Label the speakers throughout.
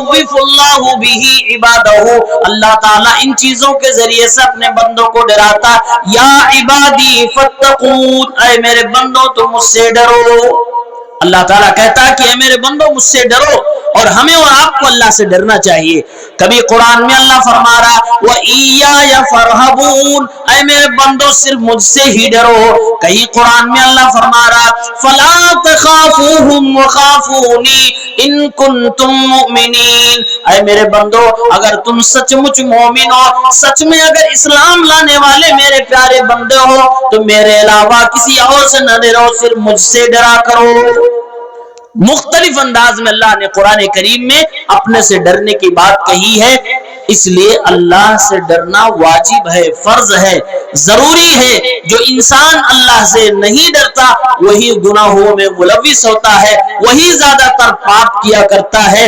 Speaker 1: یخوف اللہ بہ عبادہ، اللہ تعالیٰ ان چیزوں کے ذریعے سے اپنے بندوں کو ڈراتا. یا عبادی فاتقون، اے میرے بندوں تم مجھ سے ڈرو. اللہ تعالیٰ کہتا ہے کہ اے میرے بندوں مجھ سے ڈرو، اور ہمیں اور آپ کو اللہ سے ڈرنا چاہیے. کبھی قرآن میں اللہ فرما رہا وَإِيَّايَ فَارْهَبُونَ، اے میرے بندوں صرف مجھ سے ہی ڈرو. کہیں قرآن میں اللہ فرما رہا فَلَا تَخَافُوهُمْ وَخَافُونِي إِن كُنتُم مُؤْمِنِينَ، اے میرے بندو اگر تم سچ مچ مومن ہو، سچ میں اگر اسلام لانے والے میرے پیارے بندے ہو، تو میرے علاوہ کسی اور سے نہ ڈرو، صرف مجھ سے ڈرا کرو. مختلف انداز میں اللہ نے قرآن کریم میں اپنے سے ڈرنے کی بات کہی ہے. اس لیے اللہ سے ڈرنا واجب ہے، فرض ہے، ضروری ہے. جو انسان اللہ سے نہیں ڈرتا وہی گناہوں میں ملوث ہوتا ہے، وہی زیادہ تر پاپ کیا کرتا ہے.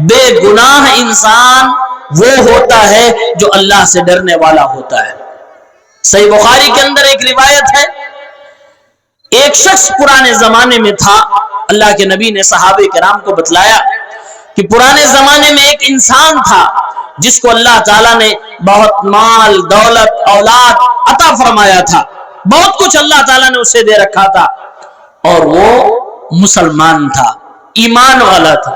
Speaker 1: بے گناہ انسان وہ ہوتا ہے جو اللہ سے ڈرنے والا ہوتا ہے. صحیح بخاری کے اندر ایک روایت ہے، ایک شخص پرانے زمانے میں تھا. اللہ کے نبی نے صحابہ کرام کو بتلایا کہ پرانے زمانے میں ایک انسان تھا جس کو اللہ تعالیٰ نے بہت مال دولت اولاد عطا فرمایا تھا، بہت کچھ اللہ تعالیٰ نے اسے دے رکھا تھا، اور وہ مسلمان تھا، ایمان والا تھا،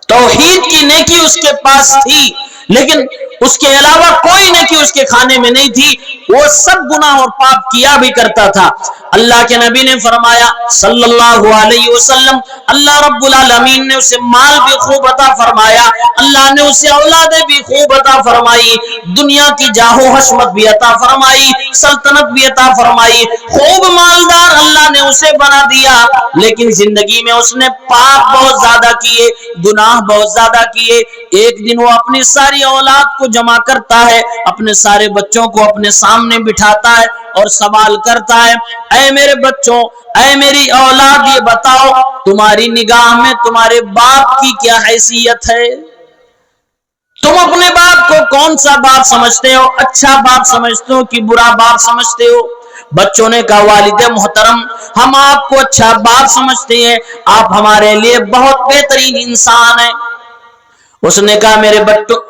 Speaker 1: توحید کی نیکی اس کے پاس تھی، لیکن اس کے علاوہ کوئی نیکی اس کے کھانے میں نہیں تھی. وہ سب گناہ اور پاپ کیا بھی کرتا تھا. اللہ کے نبی نے فرمایا صلی اللہ علیہ وسلم، اللہ رب العالمین نے اسے مال بھی خوب عطا فرمایا، اللہ نے اسے اولادیں بھی خوب عطا فرمائی، دنیا کی جاہ و حشمت بھی عطا فرمائی، سلطنت بھی عطا فرمائی، خوب مالدار اللہ نے اسے بنا دیا. لیکن زندگی میں اس نے پاپ بہت زیادہ کیے، گناہ بہت زیادہ کیے. ایک دن وہ اپنی ساری اولاد کو جمع کرتا ہے، اپنے سارے بچوں کو اپنے سامنے بٹھاتا ہے اور سوال کرتا ہے اے میرے بچوں، اے میری اولاد، یہ بتاؤ تمہاری نگاہ میں تمہارے باپ کی کیا حیثیت ہے؟ تم اپنے باپ کو کون سا باپ سمجھتے ہو؟ اچھا باپ سمجھتے ہو کہ برا باپ سمجھتے ہو؟ بچوں نے کہا والد محترم ہم آپ کو اچھا باپ سمجھتے ہیں، آپ ہمارے لیے بہت بہترین انسان ہیں. اس نے کہا میرے بچوں،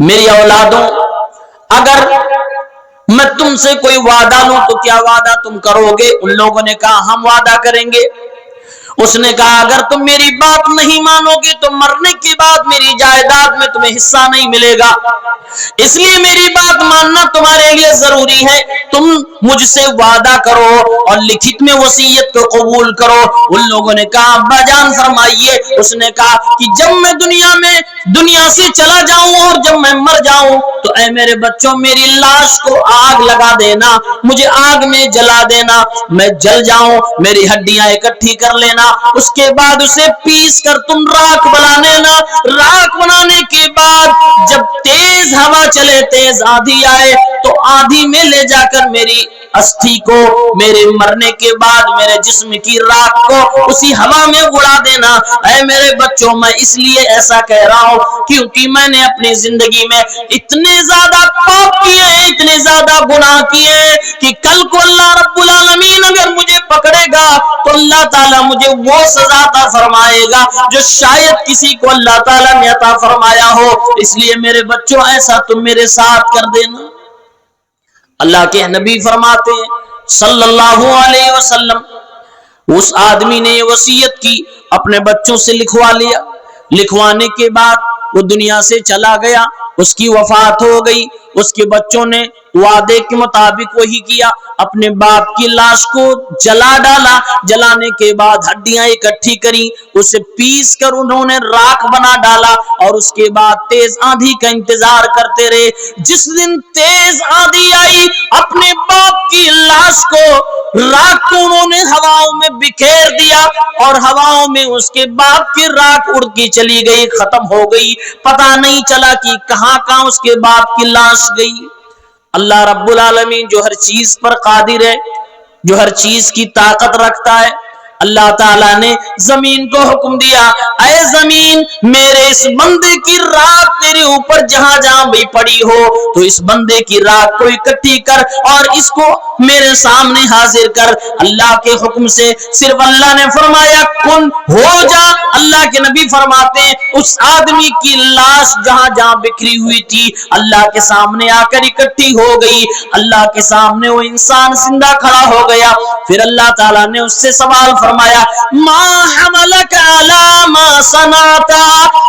Speaker 1: میری اولادوں، اگر میں تم سے کوئی وعدہ لوں تو کیا وعدہ تم کرو گے؟ ان لوگوں نے کہا ہم وعدہ کریں گے. اس نے کہا اگر تم میری بات نہیں مانو گے تو مرنے کے بعد میری جائیداد میں تمہیں حصہ نہیں ملے گا، اس لیے میری بات ماننا تمہارے لیے ضروری ہے. تم مجھ سے وعدہ کرو اور لکھت میں وصیت کو قبول کرو. ان لوگوں نے کہا ابا جان فرمائیے. اس نے کہا کہ جب میں دنیا سے چلا جاؤں اور جب میں مر جاؤں تو اے میرے بچوں میری لاش کو آگ لگا دینا، مجھے آگ میں جلا دینا، میں جل جاؤں، میری ہڈیاں اکٹھی کر لینا، اس کے بعد اسے پیس کر تم راکھ بنا لینا. راکھ بنانے کے بعد جب تیز ہوا چلے، تیز آندھی آئے تو آندھی میں لے جا کر میری استھی کو، میرے مرنے کے بعد میرے جسم کی راکھ کو اسی ہوا میں اڑا دینا. اے میرے بچوں میں اس لیے ایسا کہہ رہا ہوں کیونکہ میں نے اپنی زندگی میں اتنے زیادہ پاپ کیے ہیں، اتنے زیادہ گناہ کیے ہیں کہ کل کو اللہ رب العالمین اگر مجھے پکڑے گا تو اللہ تعالیٰ مجھے وہ سزا عطا فرمائے گا جو شاید کسی کو اللہ تعالیٰ نے عطا فرمایا ہو. اس لیے میرے بچوں ایسا تم میرے ساتھ کر دینا. اللہ کے نبی فرماتے ہیں صلی اللہ علیہ وسلم، اس آدمی نے یہ وصیت کی، اپنے بچوں سے لکھوا لیا. لکھوانے کے بعد وہ دنیا سے چلا گیا، اس کی وفات ہو گئی. اس کے بچوں نے وعدے کے مطابق وہی کیا، اپنے باپ کی لاش کو جلا ڈالا. جلانے کے بعد ہڈیاں اکٹھی کری، اسے پیس کر انہوں نے راکھ بنا ڈالا اور اس کے بعد تیز آندھی کا انتظار کرتے رہے. جس دن تیز آندھی آئی اپنے باپ کی لاش کو، راکھ کو انہوں نے ہواؤں میں بکھیر دیا اور ہواؤں میں اس کے باپ کی راکھ اڑ کے چلی گئی، ختم ہو گئی. پتہ نہیں چلا کہ کہاں اس کے باپ کی لاش گئی. اللہ رب العالمین جو ہر چیز پر قادر ہے، جو ہر چیز کی طاقت رکھتا ہے، اللہ تعالیٰ نے زمین کو حکم دیا، اے زمین میرے اس بندے کی رات تیرے اوپر جہاں جہاں بھی پڑی ہو تو اس بندے کی رات کو اکٹھی کر اور اس کو میرے سامنے حاضر کر۔ اللہ کے حکم سے صرف اللہ نے فرمایا کن ہو جا، اللہ کے نبی فرماتے ہیں اس آدمی کی لاش جہاں جہاں بکھری ہوئی تھی اللہ کے سامنے آ کر اکٹھی ہو گئی، اللہ کے سامنے وہ انسان زندہ کھڑا ہو گیا۔ پھر اللہ تعالیٰ نے اس سے سوال فرمایا ما حملک علی ما صنعت،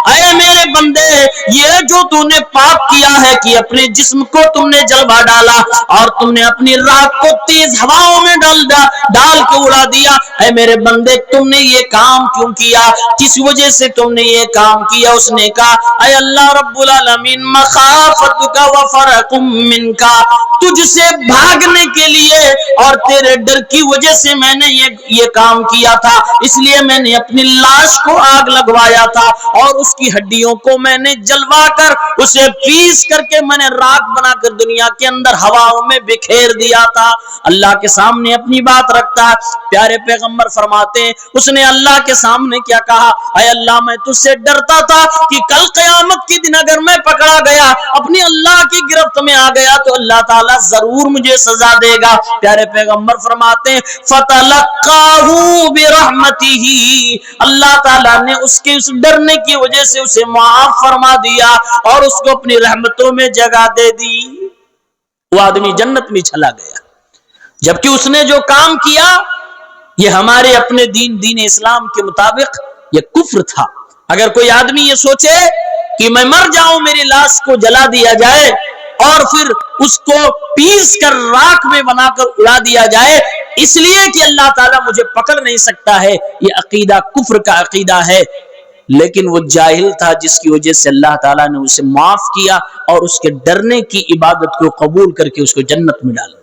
Speaker 1: اے میرے بندے یہ جو تو نے پاپ کیا ہے کہ اپنے جسم کو تم نے جلوا ڈالا اور تم نے اپنی رات کو تیز ہواؤں میں ڈال کے اڑا دیا، اے میرے بندے تم نے یہ کام کیوں کیا، کس وجہ سے تم نے یہ کام کیا؟ اس نے کہا اے اللہ رب العالمین مخافتک وفرق منک، تجھ سے بھاگنے کے لیے اور تیرے ڈر کی وجہ سے میں نے یہ کام کیا تھا، اس لیے میں نے اپنی لاش کو آگ لگوایا تھا اور اس کی ہڈیوں کو میں نے جلوا کر اسے پیس کر کے میں نے راکھ بنا کر دنیا کے اندر ہواؤں میں بکھیر دیا تھا۔ اللہ کے سامنے اپنی بات رکھتا ہے۔ پیارے پیغمبر فرماتے ہیں اس نے اللہ کے سامنے کیا کہا، اے اللہ میں تجھ سے ڈرتا تھا کہ کل قیامت کے دن اگر میں پکڑا گیا اپنی اللہ کی گرفت میں آ گیا تو اللہ تعالیٰ ضرور مجھے سزا دے گا۔ پیارے پیغمبر فرماتے ہیں فَتَلَقَّاهُ بِرَحْمَتِهِ، اللہ تعالیٰ نے اس کے اس ڈرنے کی وجہ سے اسے معاف فرما دیا اور اس کو اپنی رحمتوں میں جگہ دے دی۔ وہ آدمی جنت میں چلا گیا، جبکہ اس نے جو کام کیا یہ ہمارے اپنے دین اسلام کے مطابق یہ کفر تھا۔ اگر کوئی آدمی یہ سوچے کہ میں مر جاؤں میری لاش کو جلا دیا جائے اور پھر اس کو پیس کر راکھ میں بنا کر اڑا دیا جائے اس لیے کہ اللہ تعالیٰ مجھے پکڑ نہیں سکتا ہے، یہ عقیدہ کفر کا عقیدہ ہے۔ لیکن وہ جاہل تھا جس کی وجہ سے اللہ تعالیٰ نے اسے معاف کیا اور اس کے ڈرنے کی عبادت کو قبول کر کے اس کو جنت میں ڈالا۔